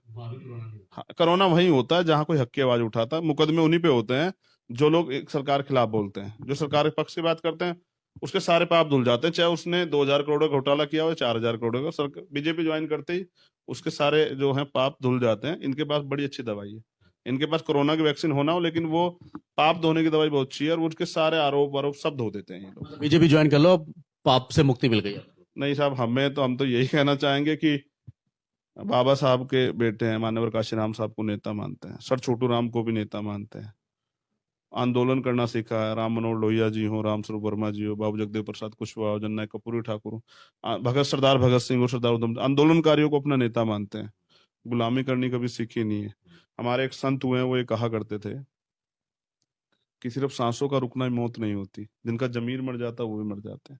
Speaker 2: हाँ, कोरोना वहीं होता है जहां कोई हक की आवाज उठाता है। मुकदमे उन्हीं पे होते हैं जो लोग एक सरकार के खिलाफ बोलते हैं। जो सरकार के पक्ष की बात करते हैं उसके सारे पाप धुल जाते हैं, चाहे उसने 2,000 करोड़ का घोटाला किया हो, 4,000 करोड़ का। सरकार बीजेपी ज्वाइन करते ही उसके सारे जो है पाप धुल जाते हैं। इनके पास बड़ी अच्छी दवाई है, इनके पास कोरोना की वैक्सीन होना हो, लेकिन वो पाप धोने की दवाई बहुत अच्छी है, और उसके सारे आरोप आरोप सब धो देते हैं ये लोग।
Speaker 1: बीजेपी ज्वाइन कर लो, पाप से मुक्ति मिल गई है।
Speaker 2: नहीं साहब, हम तो यही कहना चाहेंगे कि बाबा साहब के बेटे हैं, मान्यवर काशीराम साहब को नेता मानते हैं, सर छोटू राम को भी नेता मानते हैं, आंदोलन करना सीखा है। राम मनोहर लोहिया जी हो, राम स्वरूप वर्मा जी हो, बाबू जगदेव प्रसाद कुशवाहा हो, जननायक कर्पूरी ठाकुर हो, सरदार भगत सिंह हो, सरदार उधम, आंदोलनकारियों को अपना नेता मानते हैं। गुलामी करनी कभी सीखी नहीं है। हमारे एक संत हुए हैं, वो ये कहा करते थे कि सिर्फ सांसों का रुकना ही मौत नहीं होती, जिनका जमीर मर जाता है वो भी मर जाते हैं।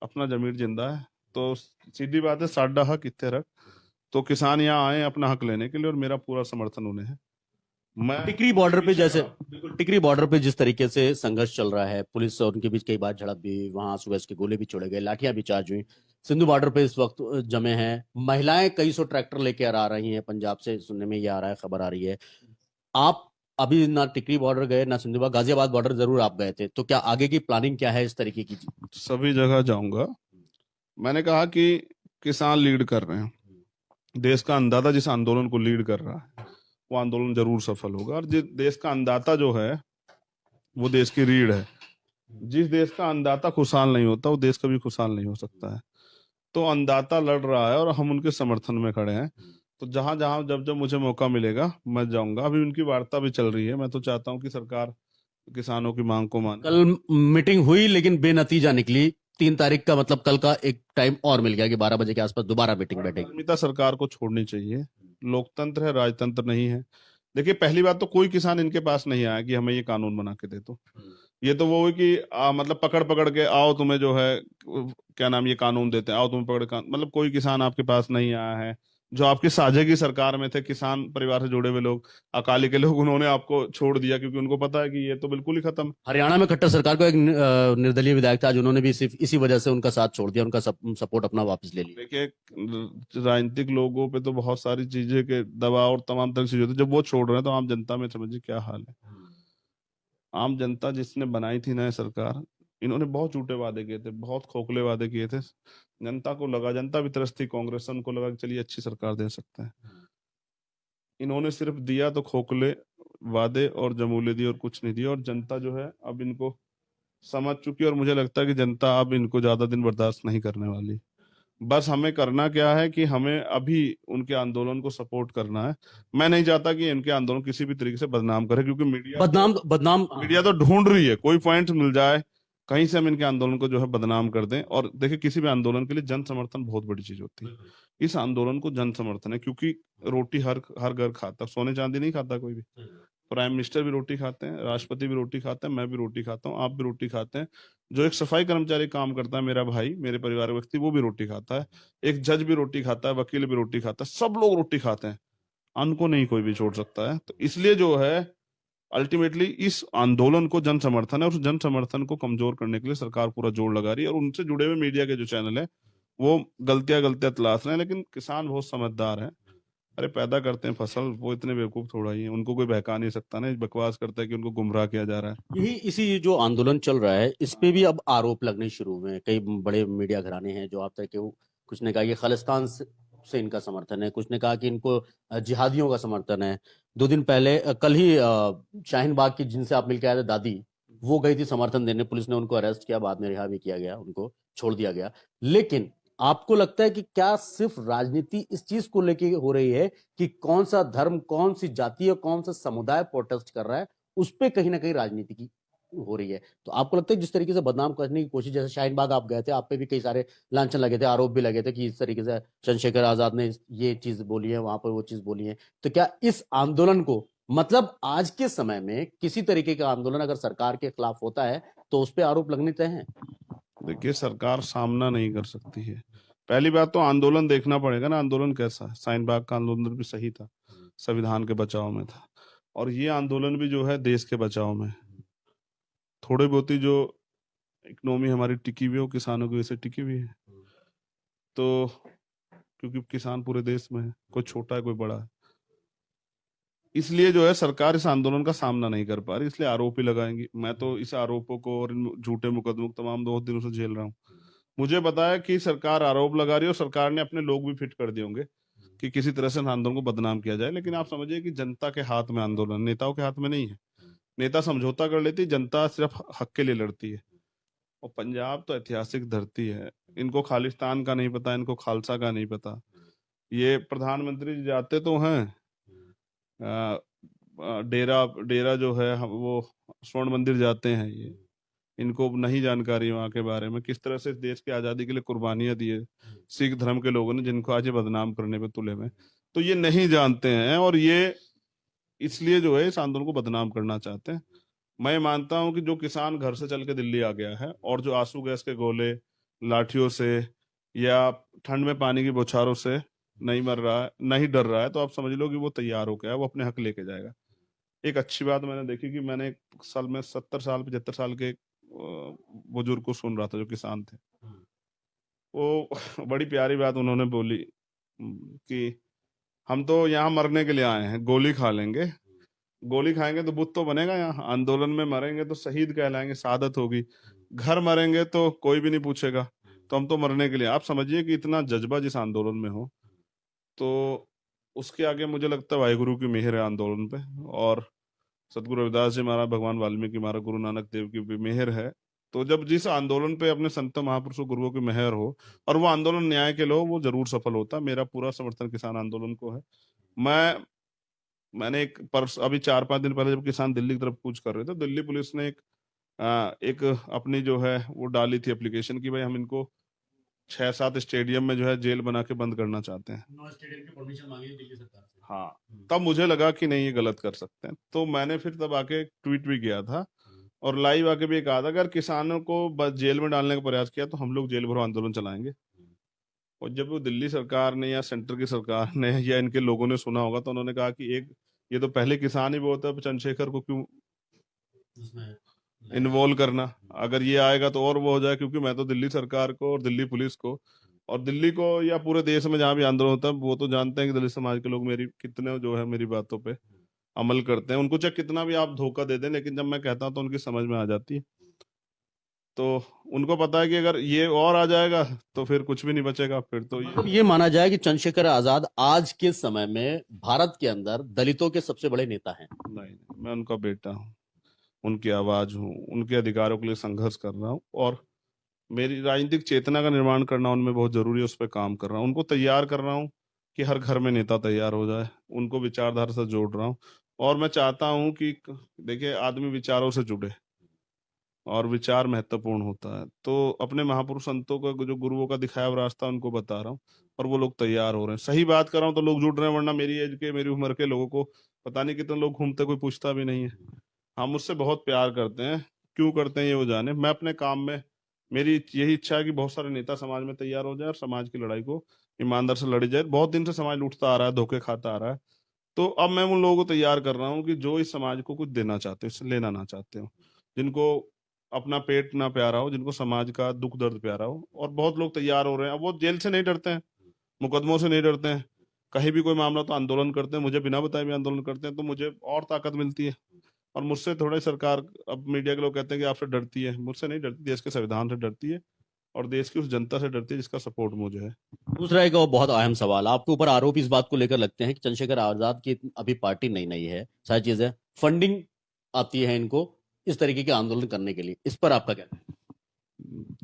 Speaker 2: अपना जमीर जिंदा है, तो सीधी बात है, साडा हक इत्थे रख। तो किसान यहाँ आए अपना हक लेने के लिए, और मेरा पूरा समर्थन उन्हें है। मैं
Speaker 1: टिकरी बॉर्डर पे जैसे, बिल्कुल टिकरी बॉर्डर पे जिस तरीके से संघर्ष चल रहा है, पुलिस और उनके बीच कई बार झड़प भी, वहां सुबह के गोले भी छोड़े गए, लाठियां भी चार्ज हुई। सिंधु बॉर्डर पे इस वक्त जमे हैं महिलाएं, कई सौ ट्रैक्टर लेकर आ रही हैं पंजाब से, सुनने में ये आ रहा है, खबर आ रही है। आप अभी ना टिकरी बॉर्डर गए ना सिंधु, गाजियाबाद बॉर्डर जरूर आप गए थे, तो क्या आगे की प्लानिंग क्या है इस तरीके की?
Speaker 2: सभी जगह जाऊंगा। मैंने कहा कि किसान लीड कर रहे हैं, देश का अन्नदाता जिस आंदोलन को लीड कर रहा है वो आंदोलन जरूर सफल होगा। और जिस देश का अन्नदाता जो है वो देश की रीढ़ है। जिस देश का अन्नदाता खुशहाल नहीं होता वो देश कभी खुशहाल नहीं हो सकता है। तो अन्नदाता लड़ रहा है और हम उनके समर्थन में खड़े हैं। तो जहां जहां जब जब मुझे मौका मिलेगा मैं जाऊंगा। अभी उनकी वार्ता भी चल रही है। मैं तो चाहता हूं कि सरकार किसानों की मांग को माने।
Speaker 1: कल मीटिंग हुई लेकिन बेनतीजा निकली। 3 तारीख का मतलब कल का एक टाइम और मिल गया कि 12 बजे के आसपास दोबारा मीटिंग बैठेगी।
Speaker 2: पारदर्शिता सरकार को छोड़नी चाहिए। लोकतंत्र है, राजतंत्र नहीं है। देखिए, पहली बात तो कोई किसान इनके पास नहीं आया कि हमें ये कानून बना के दे दो। ये तो वो है कि मतलब पकड़ पकड़ के आओ, तुम्हें जो है क्या नाम, ये कानून देते हैं, आओ तुम्हें पकड़ मतलब कोई किसान आपके पास नहीं आया है। जो आपकी साझे की सरकार में थे, किसान परिवार से जुड़े हुए लोग, अकाली के लोग, उन्होंने आपको छोड़ दिया क्योंकि उनको पता है कि ये तो बिल्कुल ही खत्म।
Speaker 1: हरियाणा में खट्टर सरकार को एक निर्दलीय विधायक था, आज उन्होंने भी सिर्फ इसी वजह से उनका साथ छोड़ दिया, उनका सपोर्ट अपना वापस ले लिया।
Speaker 2: देखिए, राजनीतिक लोगों पे तो बहुत सारी चीजें के दबाव और तमाम तरह की चीजें होती है। जब वो छोड़ रहे हैं तो आम जनता में समझिए क्या हाल है। आम जनता जिसने बनाई थी नई सरकार, इन्होंने बहुत झूठे वादे किए थे, बहुत खोखले वादे किए थे। जनता को लगा, जनता भी त्रस्त थी, कांग्रेस उनको लगा कि चलिए अच्छी सरकार दे सकते हैं। इन्होंने सिर्फ दिया तो खोखले वादे और जमूले दिए और कुछ नहीं दिया। और जनता जो है अब इनको समझ चुकी है, और मुझे लगता है कि जनता अब इनको ज्यादा दिन बर्दाश्त नहीं करने वाली। बस हमें करना क्या है कि हमें अभी उनके आंदोलन को सपोर्ट करना है। मैं नहीं चाहता कि इनके आंदोलन किसी भी तरीके से बदनाम करे, क्योंकि
Speaker 1: बदनाम बदनाम
Speaker 2: मीडिया तो ढूंढ रही है, कोई पॉइंट मिल जाए कहीं से हम इनके आंदोलन को जो है बदनाम कर दें। और देखिए, किसी भी आंदोलन के लिए जन समर्थन बहुत बड़ी चीज होती है। इस आंदोलन को जन समर्थन है, क्योंकि रोटी हर हर घर खाता, सोने चांदी नहीं खाता कोई भी। प्राइम मिनिस्टर भी रोटी खाते हैं, राष्ट्रपति भी रोटी खाते हैं, मैं भी रोटी खाता हूँ, आप भी रोटी खाते हैं। जो एक सफाई कर्मचारी काम करता है, मेरा भाई, मेरे परिवार का व्यक्ति, वो भी रोटी खाता है। एक जज भी रोटी खाता है, वकील भी रोटी खाता है, सब लोग रोटी खाते हैं। अन्न को नहीं कोई भी छोड़ सकता है। तो इसलिए जो है अल्टीमेटली इस आंदोलन को जन समर्थन है और उस जन समर्थन को कमजोर करने के लिए सरकार पूरा जोर लगा रही है, और उनसे जुड़े हुए मीडिया के जो चैनल है वो गलतियां तलाश रहे हैं। लेकिन किसान बहुत समझदार है, अरे पैदा करते हैं फसल, वो इतने बेवकूफ थोड़ा ही है, उनको कोई बहका नहीं सकता ना। बकवास करता है कि उनको गुमराह किया जा रहा है।
Speaker 1: यही इसी जो आंदोलन चल रहा है इस पे भी अब आरोप लगने शुरू हुए हैं। कई बड़े मीडिया घराने हैं जो आप तक के कुछ ने कहा ये खालिस्तान से इनका समर्थन है, कुछ ने कहा कि इनको जिहादियों का समर्थन है। 2 दिन पहले कल ही शाहीन बाग की जिनसे आप मिलकर आए थे दादी, वो गई थी समर्थन देने, पुलिस ने उनको अरेस्ट किया, बाद में रिहा भी किया गया, उनको छोड़ दिया गया। लेकिन आपको लगता है कि क्या सिर्फ राजनीति इस चीज को लेके हो रही है कि कौन सा धर्म, कौन सी जाति और कौन सा समुदाय प्रोटेस्ट कर रहा है, उस पे कहीं ना कहीं राजनीति की हो रही है? तो आपको लगता है जिस तरीके से बदनाम करने की कोशिश, जैसे शाहीन बाग आप गए थे, आप पे भी कई सारे लांछन लगे थे, आरोप भी लगे थे कि इस तरीके से चंद्रशेखर आजाद ने ये चीज बोली है, वहां पर वो चीज बोली है, तो क्या इस आंदोलन को, मतलब आज के समय में किसी तरीके का आंदोलन अगर सरकार के खिलाफ होता है तो उस पर आरोप लगने तय हैं?
Speaker 2: देखिए, सरकार सामना नहीं कर सकती है। पहली बात तो आंदोलन देखना पड़ेगा ना, आंदोलन कैसा है। शाहीन बाग का आंदोलन भी सही था, संविधान के बचाव में था, और ये आंदोलन भी जो है देश के बचाव में। थोड़ी बहुत ही जो इकोनॉमी हमारी टिकी हुई है वो किसानों की वजह से टिकी हुई है। तो क्योंकि किसान पूरे देश में है, कोई छोटा है कोई बड़ा है, इसलिए जो है सरकार इस आंदोलन का सामना नहीं कर पा रही, इसलिए आरोप ही लगाएंगी। मैं तो इस आरोपों को और इन झूठे मुकदमों को तमाम 2 दिनों से झेल रहा हूँ। मुझे पता है कि सरकार आरोप लगा रही है और सरकार ने अपने लोग भी फिट कर दिए होंगे कि किसी तरह से आंदोलन को बदनाम किया जाए। लेकिन आप समझिए कि जनता के हाथ में आंदोलन, नेताओं के हाथ में नहीं है। नेता समझौता कर लेती, जनता सिर्फ हक के लिए लड़ती है। और पंजाब तो ऐतिहासिक धरती है, इनको खालिस्तान का नहीं पता, इनको खालसा का नहीं पता। ये प्रधानमंत्री जी जाते तो हैं डेरा डेरा जो है वो स्वर्ण मंदिर जाते हैं, ये इनको नहीं जानकारी वहाँ के बारे में, किस तरह से देश की आज़ादी के लिए कुर्बानियां दी है सिख धर्म के लोगों ने, जिनको आज ये बदनाम करने पे तुले में। तो ये नहीं जानते हैं और ये इसलिए जो है इस आंदोलन को बदनाम करना चाहते हैं। मैं मानता हूं कि जो किसान घर से चल के दिल्ली आ गया है और जो आंसू गैस के गोले, लाठियों से या ठंड में पानी की बौछारों से नहीं मर रहा है, नहीं डर रहा है, तो आप समझ लो कि वो तैयार हो गया है, वो अपने हक लेके जाएगा। एक अच्छी बात मैंने देखी कि मैंने एक साल में 70 साल 75 साल के बुजुर्ग को सुन रहा था जो किसान थे। वो बड़ी प्यारी बात उन्होंने बोली कि हम तो यहाँ मरने के लिए आए हैं, गोली खा लेंगे, गोली खाएंगे तो बुत तो बनेगा, यहाँ आंदोलन में मरेंगे तो शहीद कहलाएंगे, शहादत होगी। घर मरेंगे तो कोई भी नहीं पूछेगा, तो हम तो मरने के लिए। आप समझिए कि इतना जज्बा जिस आंदोलन में हो, तो उसके आगे मुझे लगता है वाहिगुरु की मेहर है आंदोलन पे, और सदगुरु रविदास जी महाराज, भगवान वाल्मीकि महाराज, गुरु नानक देव की भी मेहर है। तो जब जिस आंदोलन पे अपने संतों महापुरुषों गुरुओं की मेहर हो और वो आंदोलन न्याय के लिए हो, वो जरूर सफल होता है। मेरा पूरा समर्थन किसान आंदोलन को है। मैंने एक परस अभी 4-5 दिन पहले जब किसान दिल्ली की तरफ कूच कर रहे थे, दिल्ली पुलिस ने एक अपनी जो है वो डाली थी एप्लीकेशन की भाई हम इनको 6-7 स्टेडियम में जो है जेल बना के बंद करना चाहते हैं।
Speaker 1: 9 स्टेडियम की परमिशन मांगी है दिल्ली सरकार से।
Speaker 2: हाँ, तब मुझे लगा कि नहीं ये गलत कर सकते हैं, तो मैंने फिर तब आके ट्वीट भी किया था और लाइव आके भी कहा था अगर किसानों को बस जेल में डालने का प्रयास किया तो हम लोग जेल भरो आंदोलन चलाएंगे। और जब वो दिल्ली सरकार ने या सेंटर की सरकार ने या इनके लोगों ने सुना होगा तो उन्होंने कहा कि एक ये तो पहले किसान ही बहुत है, चंद्रशेखर को क्यों
Speaker 1: उसमें
Speaker 2: इन्वॉल्व करना, अगर ये आएगा तो और वो हो जाए। क्योंकि मैं तो दिल्ली सरकार को और दिल्ली पुलिस को और दिल्ली को या पूरे देश में जहां भी आंदोलन होता है, वो तो जानते हैं कि दलित समाज के लोग मेरी कितने जो है मेरी बातों पे अमल करते हैं। उनको चाहे कितना भी आप धोखा दे दें, लेकिन जब मैं कहता हूं तो उनकी समझ में आ जाती है। तो उनको पता है कि अगर ये और आ जाएगा तो फिर कुछ भी नहीं बचेगा, फिर तो
Speaker 1: मतलब ये माना जाए कि चंद्रशेखर आजाद आज के समय में भारत के अंदर दलितों के सबसे बड़े नेता हैं।
Speaker 2: नहीं, मैं उनका बेटा हूँ, उनकी आवाज हूँ, उनके अधिकारों के लिए संघर्ष कर रहा हूँ और मेरी राजनीतिक चेतना का निर्माण करना उनमें बहुत जरूरी है, उस पर काम कर रहा हूँ। उनको तैयार कर रहा हूँ कि हर घर में नेता तैयार हो जाए, उनको विचारधारा से जोड़ रहा हूँ। और मैं चाहता हूँ कि देखिए आदमी विचारों से जुड़े और विचार महत्वपूर्ण होता है। तो अपने महापुरुष संतों का जो गुरुओं का दिखाया हुआ रास्ता उनको बता रहा हूँ और वो लोग तैयार हो रहे हैं। सही बात कर रहा हूँ तो लोग जुड़ रहे हैं, वरना मेरी एज के मेरी उम्र के लोगों को पता नहीं कितने लोग घूमते, कोई पूछता भी नहीं है। हाँ, मुझसे बहुत प्यार करते हैं, क्यों करते हैं ये वो जाने। मैं अपने काम में, मेरी यही इच्छा है कि बहुत सारे नेता समाज में तैयार हो जाए और समाज की लड़ाई को ईमानदार से लड़ी जाए। बहुत दिन से समाज लूटता आ रहा है, धोखे खाता आ रहा है, तो अब मैं उन लोगों को तैयार कर रहा हूँ कि जो इस समाज को कुछ देना चाहते हो, इससे लेना ना चाहते हो, जिनको अपना पेट ना प्यारा हो, जिनको समाज का दुख दर्द प्यारा हो। और बहुत लोग तैयार हो रहे हैं। अब वो जेल से नहीं डरते हैं, मुकदमों से नहीं डरते हैं, कहीं भी कोई मामला तो आंदोलन करते हैं, मुझे बिना बताए भी आंदोलन करते हैं, तो मुझे और ताकत मिलती है। और मुझसे थोड़ा सरकार, अब मीडिया के लोग कहते हैं कि आपसे डरती है, मुझसे नहीं डरती, देश के संविधान से डरती है और देश की उस जनता से डरती है जिसका सपोर्ट मुझे है।
Speaker 1: दूसरा एक और बहुत अहम सवाल, आपके ऊपर आरोप इस बात को लेकर लगते हैं कि चंद्रशेखर आजाद की अभी पार्टी नई नई है, सारी चीजें, फंडिंग आती है इनको इस तरीके के आंदोलन करने के लिए, इस पर आपका क्या?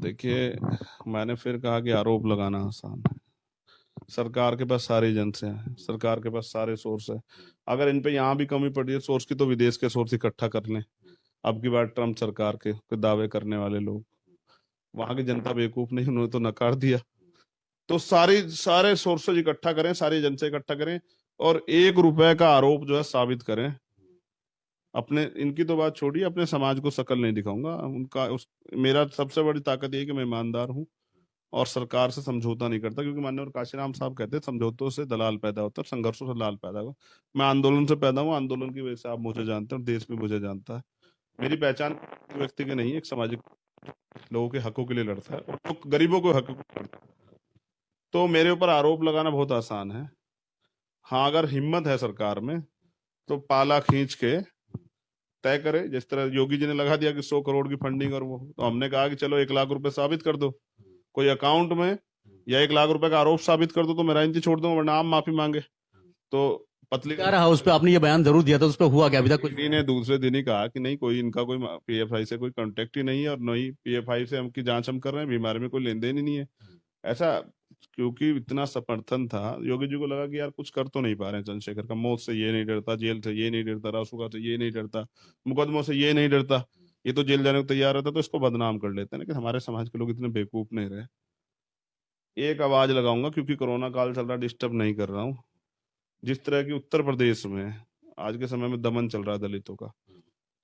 Speaker 2: देखिए, मैंने फिर कहा कि आरोप लगाना आसान है। सरकार के पास सारे एजेंसी हैं, सरकार के पास सारे सोर्स है। अगर इन पे यहाँ भी कमी पड़ी है सोर्स की, तो विदेश के सोर्स इकट्ठा कर लें। अब की बार ट्रम्प सरकार के दावे करने वाले लोग, वहां की जनता बेवकूफ नहीं, उन्होंने तो नकार दिया। तो सारे सोर्सेज इकट्ठा करें, सारी एजेंसी इकट्ठा करें और 1 रुपए का आरोप जो है साबित करें। अपने, इनकी तो बात छोड़िए, अपने समाज को शकल नहीं दिखाऊंगा उनका। मेरा सबसे बड़ी ताकत ये है कि मैं ईमानदार हूँ और सरकार से समझौता नहीं करता, क्योंकि माननीय काशीराम साहब कहते हैं समझौतों से दलाल पैदा होता है, संघर्षों से दलाल पैदा होगा। मैं आंदोलन से पैदा हूँ, आंदोलन की वजह से आप मुझे जानते हैं और देश भी मुझे जानता है। मेरी पहचान व्यक्ति की नहीं है, एक सामाजिक लोगों के हकों के लिए लड़ता है और तो गरीबों के हकों के लिए लड़ता है। तो मेरे ऊपर आरोप लगाना बहुत आसान है। हाँ, अगर हिम्मत है सरकार में तो पाला खींच के तय करे, जिस तरह योगी जी ने लगा दिया कि 100 करोड़ की फंडिंग, और वो तो हमने कहा कि चलो 1 लाख रुपए साबित कर दो कोई अकाउंट में, या 1 लाख रुपए का आरोप साबित कर दो, तो मैं राजनीति छोड़ दूंगा, वरना आप माफी मांगे। तो पतली
Speaker 1: क्या रहा उस पर? आपने ये बयान जरूर दिया था, उस पर हुआ क्या अभी तक कुछ?
Speaker 2: ईडी ने दूसरे दिन ही कहा कि नहीं, कोई इनका कोई पीएफआई से कोई कांटेक्ट ही नहीं है, और नहीं पीएफआई से हम की जांच हम कर रहे हैं, बीमारी में कोई लेन देन ही नहीं है ऐसा। क्योंकि इतना समर्थन था, योगी जी को लगा कि यार कुछ कर तो नहीं पा रहे हैं चंद्रशेखर का, मौत से ये नहीं डरता, जेल से ये नहीं डरता, रासुका से ये नहीं डरता, मुकदमों से ये नहीं डरता, ये तो जेल जाने को तैयार रहता, तो इसको बदनाम कर लेते हैं। लेकिन हमारे समाज के लोग इतने बेवकूफ नहीं रहे। एक आवाज लगाऊंगा, क्योंकि कोरोना काल चल रहा, डिस्टर्ब नहीं कर रहा हूँ। जिस तरह की उत्तर प्रदेश में आज के समय में दमन चल रहा है दलितों का,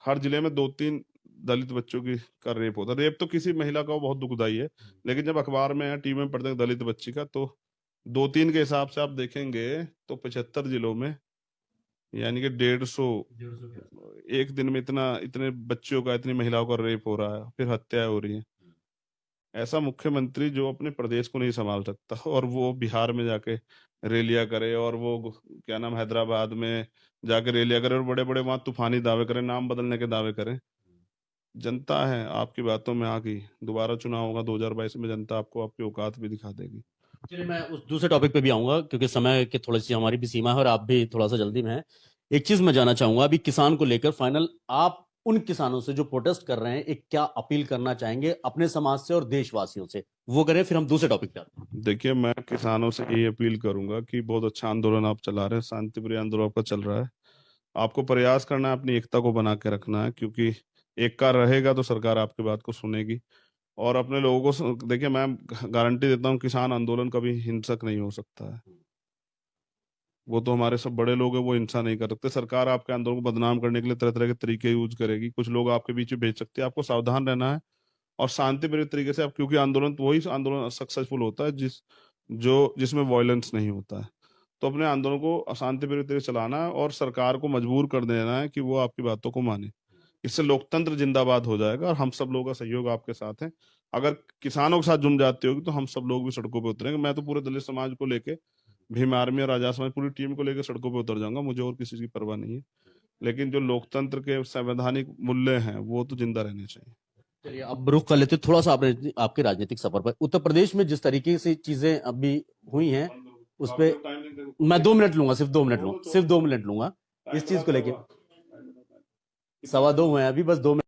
Speaker 2: हर जिले में 2-3 दलित बच्चों की का रेप होता है। रेप तो किसी महिला का बहुत दुखदाई है, लेकिन जब अखबार में या टीवी में पढ़ते हैं दलित बच्ची का, तो 2-3 के हिसाब से आप देखेंगे तो 75 जिलों में, यानी कि 150 एक दिन में इतना, इतने बच्चियों का, इतनी महिलाओं का रेप हो रहा है, फिर हत्याएं हो रही हैं। ऐसा मुख्यमंत्री जो अपने प्रदेश को नहीं संभाल सकता और वो बिहार में जाके रैलियां करे, और वो क्या नाम, हैदराबाद में जाके रैलियां करे और बड़े बड़े वहां तूफानी दावे करे, नाम बदलने के दावे करे। जनता है आपकी बातों में आ गई, दोबारा चुनाव होगा 2022 में, जनता आपको आपकी औकात भी दिखा देगी।
Speaker 1: चलिए, मैं उस दूसरे टॉपिक पे भी आऊंगा, क्योंकि समय की थोड़ी सी हमारी भी सीमा है और आप भी थोड़ा सा जल्दी में है। एक चीज मैं जानना चाहूंगा, अभी किसान को लेकर फाइनल, आप उन किसानों से जो प्रोटेस्ट कर रहे हैं, एक क्या अपील करना चाहेंगे अपने समाज से और देशवासियों से, वो करें, फिर हम दूसरे टॉपिक पे आते हैं।
Speaker 2: देखिए, मैं किसानों से ये अपील करूंगा कि बहुत अच्छा आंदोलन आप चला रहे हैं, शांतिप्रिय आंदोलन आपका चल रहा है। आपको प्रयास करना है, अपनी एकता को बना के रखना है, क्योंकि एकता रहेगा तो सरकार आपकी बात को सुनेगी। और अपने लोगों को देखिए, मैं गारंटी देता हूँ किसान आंदोलन कभी हिंसक नहीं हो सकता है। वो तो हमारे सब बड़े लोग हैं, वो हिंसा नहीं कर सकते। सरकार आपके आंदोलन को बदनाम करने के लिए तरह तरह के तरीके यूज करेगी, कुछ लोग आपके बीच में भेज सकते हैं। आपको सावधान रहना है और शांतिप्रिय तरीके से आप, क्योंकि आंदोलन तो वही आंदोलन सक्सेसफुल होता है जिसमें वायलेंस नहीं होता है। तो अपने आंदोलन को शांतिप्रिय तरीके से चलाना है और सरकार को मजबूर कर देना है कि वो आपकी बातों को माने। इससे लोकतंत्र जिंदाबाद हो जाएगा और हम सब लोगों का सहयोग आपके साथ है। अगर किसानों के साथ जुम जाती होगी तो हम सब लोग भी सड़कों पे उतरेंगे। मैं तो पूरे दलित समाज को लेके, भीम आर्मी और आजाद समाज पूरी टीम को लेकर सड़कों पे उतर जाऊंगा, मुझे और किसी की परवाह नहीं है। लेकिन जो लोकतंत्र के संवैधानिक मूल्य हैं वो तो जिंदा रहने चाहिए।
Speaker 1: चलिए, अब रुख कर लेते हैं थोड़ा सा आपने आपके राजनीतिक सफर पर। उत्तर प्रदेश में जिस तरीके से चीजें अभी हुई हैं, उस पे मैं 2 मिनट लूंगा, सिर्फ 2 मिनट लूंगा, सिर्फ 2 मिनट लूंगा इस चीज को लेके। 2:15 हुए हैं अभी, बस 2 मिनट।